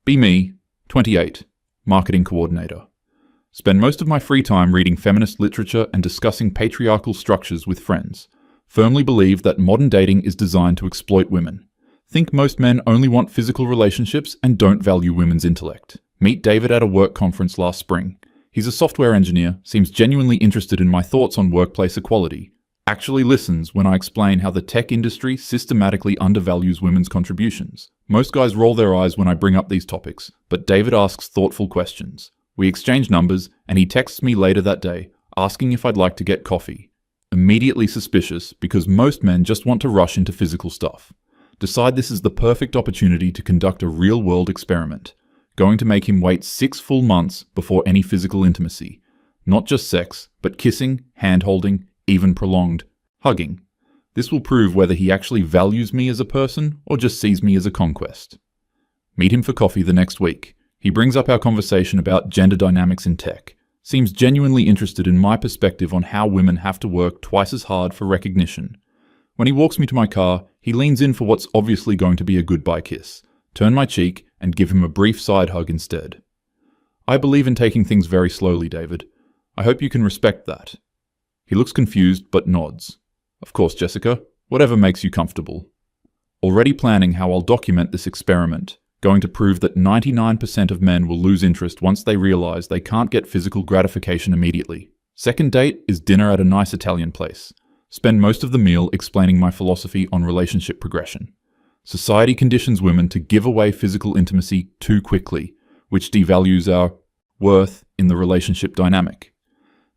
Be me, 28, marketing coordinator. Spend most of my free time reading feminist literature and discussing patriarchal structures with friends. Firmly believe that modern dating is designed to exploit women. Think most men only want physical relationships and don't value women's intellect. Meet David at a work conference last spring. He's a software engineer, seems genuinely interested in my thoughts on workplace equality. Actually listens when I explain how the tech industry systematically undervalues women's contributions. Most guys roll their eyes when I bring up these topics, but David asks thoughtful questions. We exchange numbers, and he texts me later that day, asking if I'd like to get coffee. Immediately suspicious, because most men just want to rush into physical stuff. Decide this is the perfect opportunity to conduct a real-world experiment. Going to make him wait 6 full months before any physical intimacy. Not just sex, but kissing, hand-holding, even prolonged hugging. This will prove whether he actually values me as a person or just sees me as a conquest. Meet him for coffee the next week. He brings up our conversation about gender dynamics in tech. Seems genuinely interested in my perspective on how women have to work twice as hard for recognition. When he walks me to my car, he leans in for what's obviously going to be a goodbye kiss, turn my cheek, and give him a brief side hug instead. I believe in taking things very slowly, David. I hope you can respect that. He looks confused, but nods. Of course, Jessica. Whatever makes you comfortable. Already planning how I'll document this experiment. Going to prove that 99% of men will lose interest once they realize they can't get physical gratification immediately. Second date is dinner at a nice Italian place. Spend most of the meal explaining my philosophy on relationship progression. Society conditions women to give away physical intimacy too quickly, which devalues our worth in the relationship dynamic.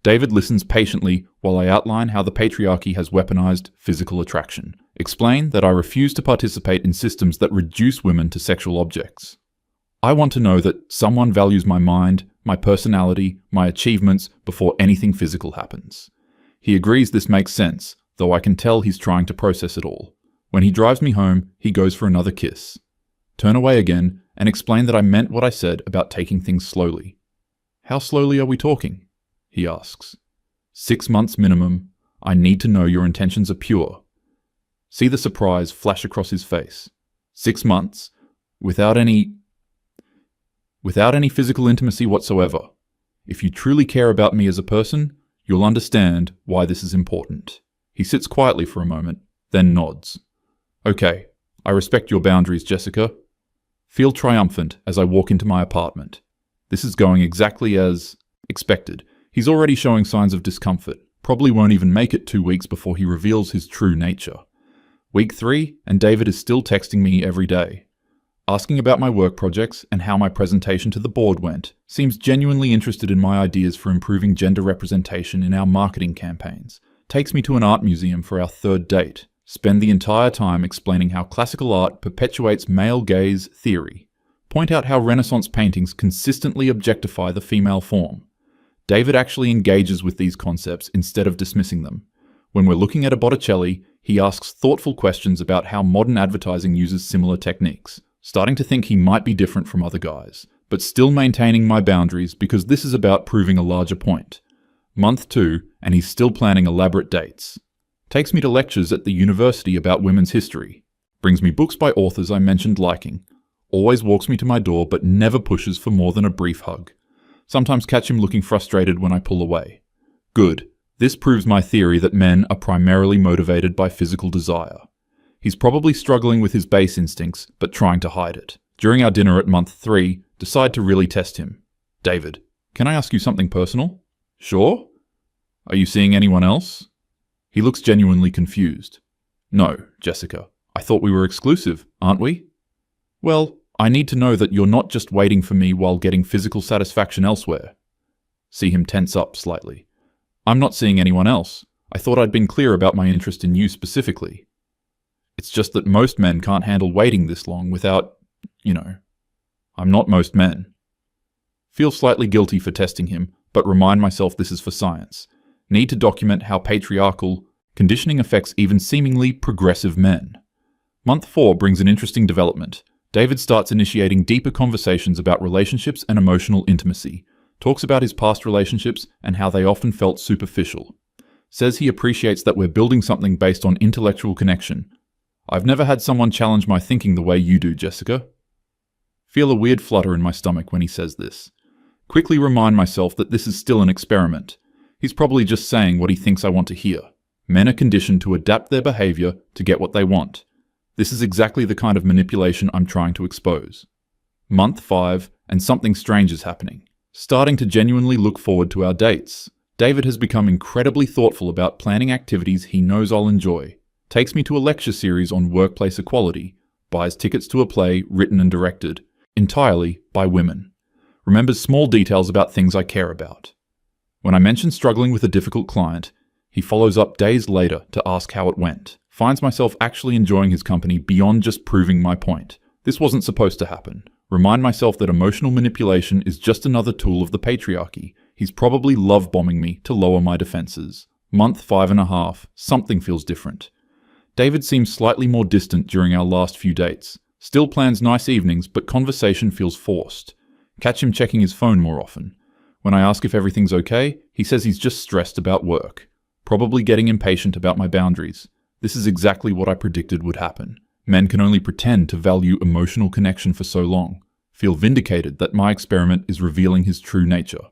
David listens patiently while I outline how the patriarchy has weaponized physical attraction. Explain that I refuse to participate in systems that reduce women to sexual objects. I want to know that someone values my mind, my personality, my achievements before anything physical happens. He agrees this makes sense, though I can tell he's trying to process it all. When he drives me home, he goes for another kiss. Turn away again and explain that I meant what I said about taking things slowly. How slowly are we talking? He asks. 6 months minimum. I need to know your intentions are pure. See the surprise flash across his face. 6 months, without any physical intimacy whatsoever. If you truly care about me as a person, you'll understand why this is important. He sits quietly for a moment, then nods. Okay, I respect your boundaries, Jessica. Feel triumphant as I walk into my apartment. This is going exactly as expected. He's already showing signs of discomfort, probably won't even make it 2 weeks before he reveals his true nature. Week 3, and David is still texting me every day. Asking about my work projects and how my presentation to the board went, seems genuinely interested in my ideas for improving gender representation in our marketing campaigns. Takes me to an art museum for our 3rd date. Spend the entire time explaining how classical art perpetuates male gaze theory. Point out how Renaissance paintings consistently objectify the female form. David actually engages with these concepts instead of dismissing them. When we're looking at a Botticelli, he asks thoughtful questions about how modern advertising uses similar techniques, starting to think he might be different from other guys, but still maintaining my boundaries because this is about proving a larger point. Month 2, and he's still planning elaborate dates. Takes me to lectures at the university about women's history. Brings me books by authors I mentioned liking. Always walks me to my door but never pushes for more than a brief hug. Sometimes catch him looking frustrated when I pull away. Good. This proves my theory that men are primarily motivated by physical desire. He's probably struggling with his base instincts, but trying to hide it. During our dinner at month 3, decide to really test him. David, can I ask you something personal? Sure. Are you seeing anyone else? He looks genuinely confused. No, Jessica. I thought we were exclusive, aren't we? Well, I need to know that you're not just waiting for me while getting physical satisfaction elsewhere. See him tense up slightly. I'm not seeing anyone else. I thought I'd been clear about my interest in you specifically. It's just that most men can't handle waiting this long without, I'm not most men. Feel slightly guilty for testing him, but remind myself this is for science. Need to document how patriarchal conditioning affects even seemingly progressive men. Month 4 brings an interesting development. David starts initiating deeper conversations about relationships and emotional intimacy, talks about his past relationships and how they often felt superficial. Says he appreciates that we're building something based on intellectual connection. I've never had someone challenge my thinking the way you do, Jessica. Feel a weird flutter in my stomach when he says this. Quickly remind myself that this is still an experiment. He's probably just saying what he thinks I want to hear. Men are conditioned to adapt their behavior to get what they want. This is exactly the kind of manipulation I'm trying to expose. Month 5, and something strange is happening. Starting to genuinely look forward to our dates. David has become incredibly thoughtful about planning activities he knows I'll enjoy. Takes me to a lecture series on workplace equality. Buys tickets to a play written and directed entirely by women. Remembers small details about things I care about. When I mention struggling with a difficult client, he follows up days later to ask how it went. Finds myself actually enjoying his company beyond just proving my point. This wasn't supposed to happen. Remind myself that emotional manipulation is just another tool of the patriarchy. He's probably love-bombing me to lower my defenses. Month 5.5, something feels different. David seems slightly more distant during our last few dates. Still plans nice evenings, but conversation feels forced. Catch him checking his phone more often. When I ask if everything's okay, he says he's just stressed about work. Probably getting impatient about my boundaries. This is exactly what I predicted would happen. Men can only pretend to value emotional connection for so long. Feel vindicated that my experiment is revealing his true nature.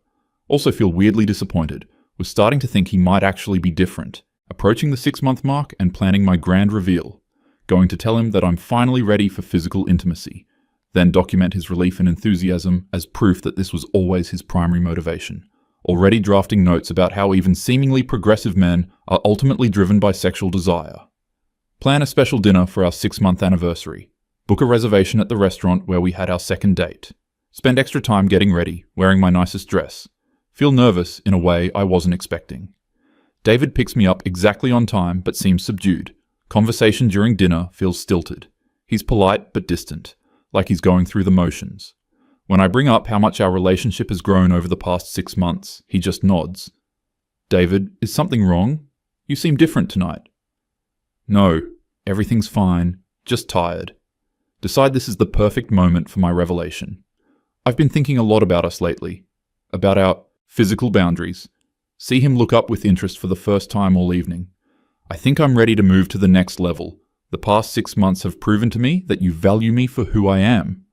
Also feel weirdly disappointed. Was starting to think he might actually be different. Approaching the 6-month mark and planning my grand reveal. Going to tell him that I'm finally ready for physical intimacy. Then document his relief and enthusiasm as proof that this was always his primary motivation. Already drafting notes about how even seemingly progressive men are ultimately driven by sexual desire. Plan a special dinner for our 6-month anniversary. Book a reservation at the restaurant where we had our second date. Spend extra time getting ready, wearing my nicest dress. Feel nervous in a way I wasn't expecting. David picks me up exactly on time but seems subdued. Conversation during dinner feels stilted. He's polite but distant, like he's going through the motions. When I bring up how much our relationship has grown over the past 6 months, he just nods. David, is something wrong? You seem different tonight. No, everything's fine, just tired. Decide this is the perfect moment for my revelation. I've been thinking a lot about us lately, about our physical boundaries. See him look up with interest for the first time all evening. I think I'm ready to move to the next level. The past 6 months have proven to me that you value me for who I am.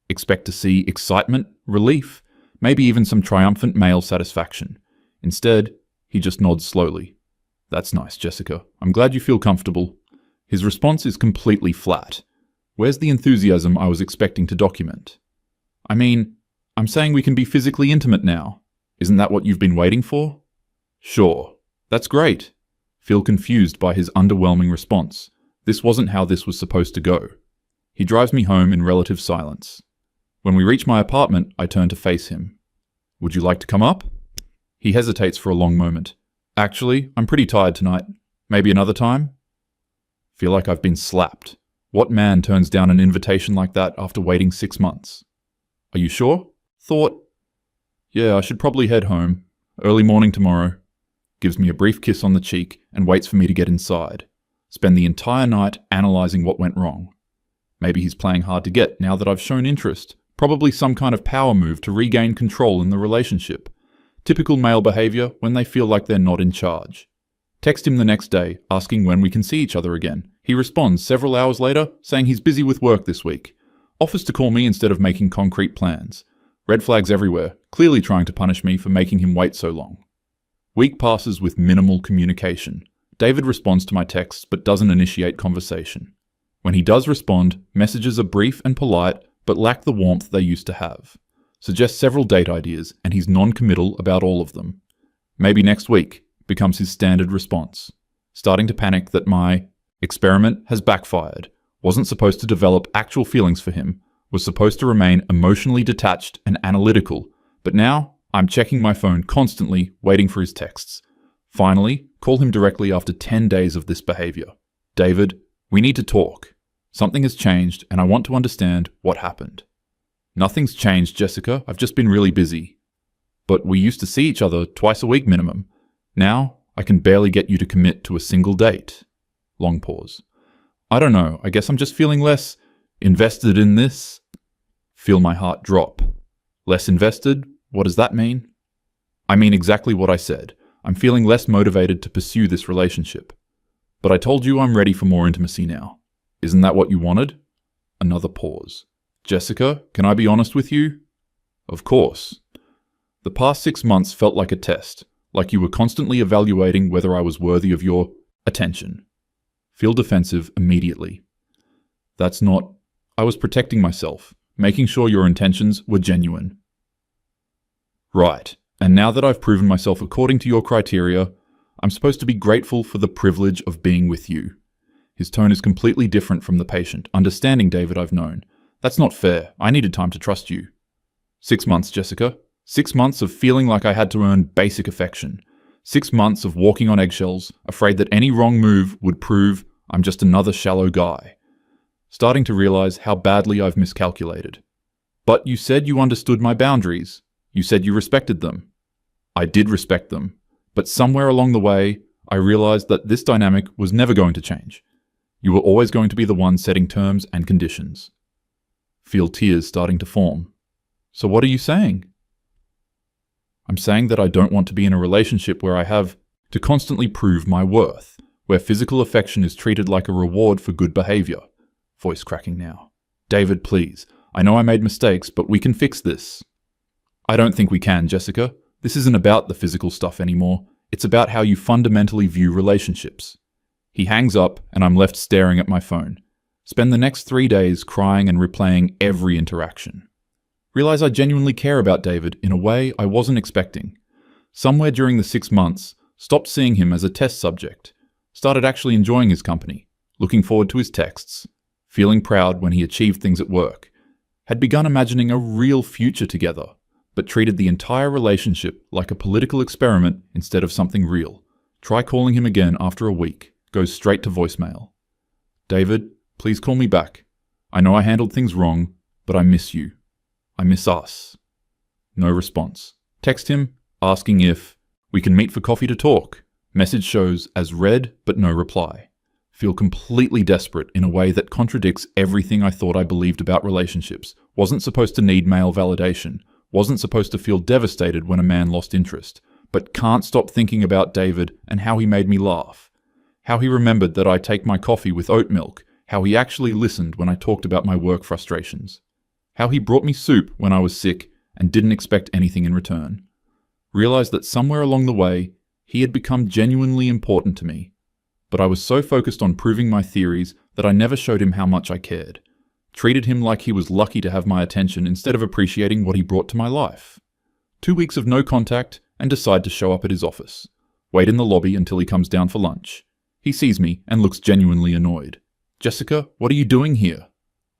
Expect to see excitement, relief, maybe even some triumphant male satisfaction. Instead, he just nods slowly. That's nice, Jessica. I'm glad you feel comfortable. His response is completely flat. Where's the enthusiasm I was expecting to document? I mean, I'm saying we can be physically intimate now. Isn't that what you've been waiting for? Sure. That's great. Feel confused by his underwhelming response. This wasn't how this was supposed to go. He drives me home in relative silence. When we reach my apartment, I turn to face him. Would you like to come up? He hesitates for a long moment. Actually, I'm pretty tired tonight. Maybe another time? Feel like I've been slapped. What man turns down an invitation like that after waiting 6 months? Are you sure? Thought, yeah, I should probably head home. Early morning tomorrow. Gives me a brief kiss on the cheek and waits for me to get inside. Spend the entire night analysing what went wrong. Maybe he's playing hard to get now that I've shown interest. Probably some kind of power move to regain control in the relationship. Typical male behaviour when they feel like they're not in charge. Text him the next day, asking when we can see each other again. He responds several hours later, saying he's busy with work this week. Offers to call me instead of making concrete plans. Red flags everywhere, clearly trying to punish me for making him wait so long. Week passes with minimal communication. David responds to my texts but doesn't initiate conversation. When he does respond, messages are brief and polite but lack the warmth they used to have. Suggests several date ideas and he's non-committal about all of them. Maybe next week becomes his standard response. Starting to panic that my experiment has backfired. Wasn't supposed to develop actual feelings for him. Was supposed to remain emotionally detached and analytical. But now, I'm checking my phone constantly, waiting for his texts. Finally, call him directly after 10 days of this behavior. David, we need to talk. Something has changed and I want to understand what happened. Nothing's changed, Jessica. I've just been really busy. But we used to see each other twice a week minimum. Now, I can barely get you to commit to a single date. Long pause. I don't know. I guess I'm just feeling less invested in this. Feel my heart drop. Less invested? What does that mean? I mean exactly what I said. I'm feeling less motivated to pursue this relationship. But I told you I'm ready for more intimacy now. Isn't that what you wanted? Another pause. Jessica, can I be honest with you? Of course. The past 6 months felt like a test, like you were constantly evaluating whether I was worthy of your attention. Feel defensive immediately. That's not... I was protecting myself, making sure your intentions were genuine. Right, and now that I've proven myself according to your criteria, I'm supposed to be grateful for the privilege of being with you. His tone is completely different from the patient, understanding David I've known. That's not fair. I needed time to trust you. 6 months, Jessica. 6 months of feeling like I had to earn basic affection. 6 months of walking on eggshells, afraid that any wrong move would prove I'm just another shallow guy. Starting to realize how badly I've miscalculated. But you said you understood my boundaries. You said you respected them. I did respect them. But somewhere along the way, I realized that this dynamic was never going to change. You were always going to be the one setting terms and conditions. Feel tears starting to form. So what are you saying? I'm saying that I don't want to be in a relationship where I have to constantly prove my worth, where physical affection is treated like a reward for good behavior. Voice cracking now. David, please. I know I made mistakes, but we can fix this. I don't think we can, Jessica. This isn't about the physical stuff anymore. It's about how you fundamentally view relationships. He hangs up, and I'm left staring at my phone. Spend the next 3 days crying and replaying every interaction. Realize I genuinely care about David in a way I wasn't expecting. Somewhere during the 6 months, stopped seeing him as a test subject. Started actually enjoying his company, looking forward to his texts, feeling proud when he achieved things at work. Had begun imagining a real future together, but treated the entire relationship like a political experiment instead of something real. Try calling him again after a week. Goes straight to voicemail. David, please call me back. I know I handled things wrong, but I miss you. I miss us. No response. Text him, asking if we can meet for coffee to talk. Message shows as read, but no reply. Feel completely desperate in a way that contradicts everything I thought I believed about relationships. Wasn't supposed to need male validation. Wasn't supposed to feel devastated when a man lost interest. But can't stop thinking about David and how he made me laugh. How he remembered that I take my coffee with oat milk. How he actually listened when I talked about my work frustrations. How he brought me soup when I was sick and didn't expect anything in return. Realized that somewhere along the way, he had become genuinely important to me. But I was so focused on proving my theories that I never showed him how much I cared. Treated him like he was lucky to have my attention instead of appreciating what he brought to my life. 2 weeks of no contact and decide to show up at his office. Wait in the lobby until he comes down for lunch. He sees me and looks genuinely annoyed. Jessica, what are you doing here?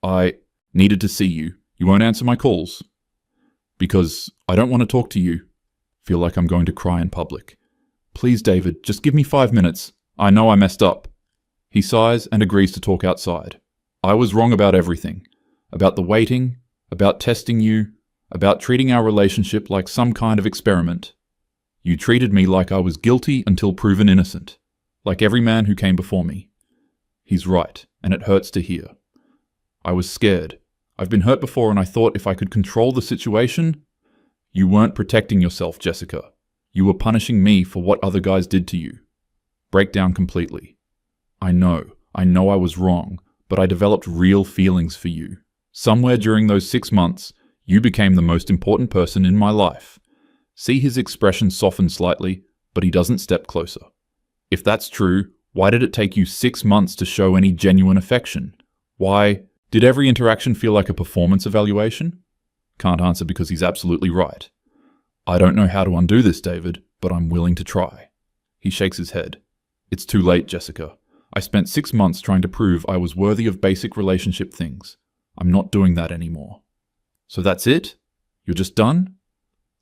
I needed to see you. You won't answer my calls. Because I don't want to talk to you. Feel like I'm going to cry in public. Please, David, just give me 5 minutes. I know I messed up. He sighs and agrees to talk outside. I was wrong about everything. About the waiting, about testing you, about treating our relationship like some kind of experiment. You treated me like I was guilty until proven innocent. Like every man who came before me. He's right, and it hurts to hear. I was scared. I've been hurt before and I thought if I could control the situation... You weren't protecting yourself, Jessica. You were punishing me for what other guys did to you. Break down completely. I know I was wrong, but I developed real feelings for you. Somewhere during those 6 months, you became the most important person in my life. See his expression soften slightly, but he doesn't step closer. If that's true, why did it take you 6 months to show any genuine affection? Why did every interaction feel like a performance evaluation? Can't answer because he's absolutely right. I don't know how to undo this, David, but I'm willing to try. He shakes his head. It's too late, Jessica. I spent 6 months trying to prove I was worthy of basic relationship things. I'm not doing that anymore. So that's it? You're just done?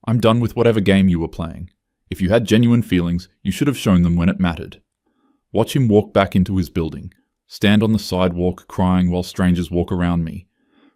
I'm done with whatever game you were playing. If you had genuine feelings, you should have shown them when it mattered. Watch him walk back into his building, stand on the sidewalk crying while strangers walk around me.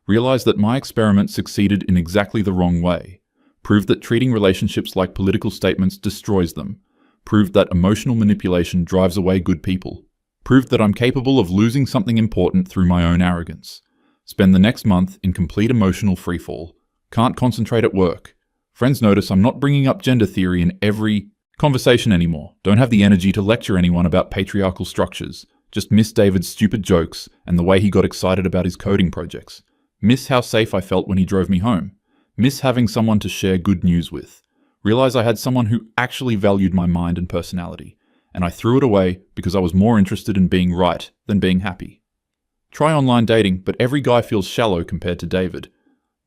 Realize that my experiment succeeded in exactly the wrong way. Proved that treating relationships like political statements destroys them. Proved that emotional manipulation drives away good people. Proved that I'm capable of losing something important through my own arrogance. Spend the next month in complete emotional freefall. Can't concentrate at work. Friends notice I'm not bringing up gender theory in every conversation anymore. Don't have the energy to lecture anyone about patriarchal structures. Just miss David's stupid jokes and the way he got excited about his coding projects. Miss how safe I felt when he drove me home. Miss having someone to share good news with. Realize I had someone who actually valued my mind and personality, and I threw it away because I was more interested in being right than being happy. Try online dating, but every guy feels shallow compared to David.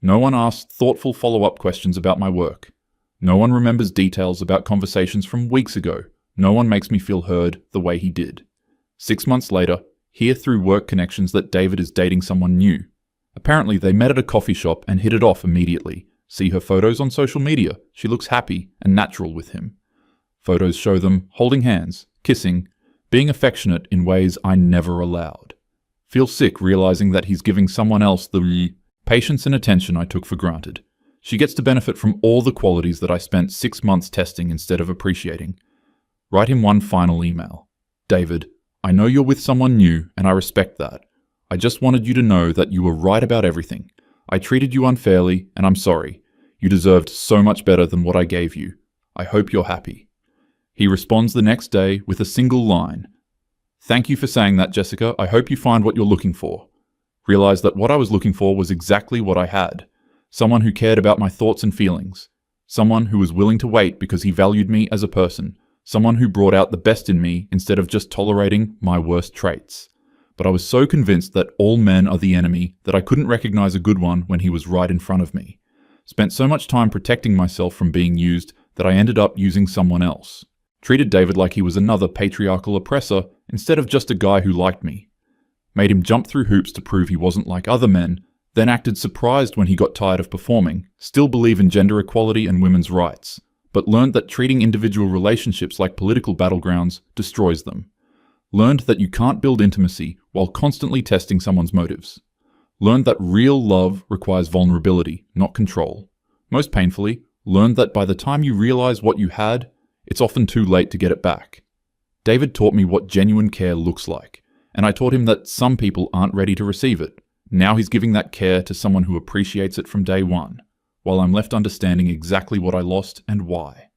No one asks thoughtful follow-up questions about my work. No one remembers details about conversations from weeks ago. No one makes me feel heard the way he did. 6 months later, hear through work connections that David is dating someone new. Apparently, they met at a coffee shop and hit it off immediately. See her photos on social media. She looks happy and natural with him. Photos show them holding hands, kissing, being affectionate in ways I never allowed. Feel sick realizing that he's giving someone else the patience and attention I took for granted. She gets to benefit from all the qualities that I spent 6 months testing instead of appreciating. Write him one final email. David, I know you're with someone new, and I respect that. I just wanted you to know that you were right about everything. I treated you unfairly, and I'm sorry. You deserved so much better than what I gave you. I hope you're happy. He responds the next day with a single line. Thank you for saying that, Jessica. I hope you find what you're looking for. Realize that what I was looking for was exactly what I had. Someone who cared about my thoughts and feelings. Someone who was willing to wait because he valued me as a person. Someone who brought out the best in me instead of just tolerating my worst traits. But I was so convinced that all men are the enemy that I couldn't recognize a good one when he was right in front of me. Spent so much time protecting myself from being used that I ended up using someone else. Treated David like he was another patriarchal oppressor instead of just a guy who liked me. Made him jump through hoops to prove he wasn't like other men, then acted surprised when he got tired of performing, still believe in gender equality and women's rights, but learned that treating individual relationships like political battlegrounds destroys them. Learned that you can't build intimacy while constantly testing someone's motives. Learned that real love requires vulnerability, not control. Most painfully, learned that by the time you realize what you had, it's often too late to get it back. David taught me what genuine care looks like, and I taught him that some people aren't ready to receive it. Now he's giving that care to someone who appreciates it from day one, while I'm left understanding exactly what I lost and why.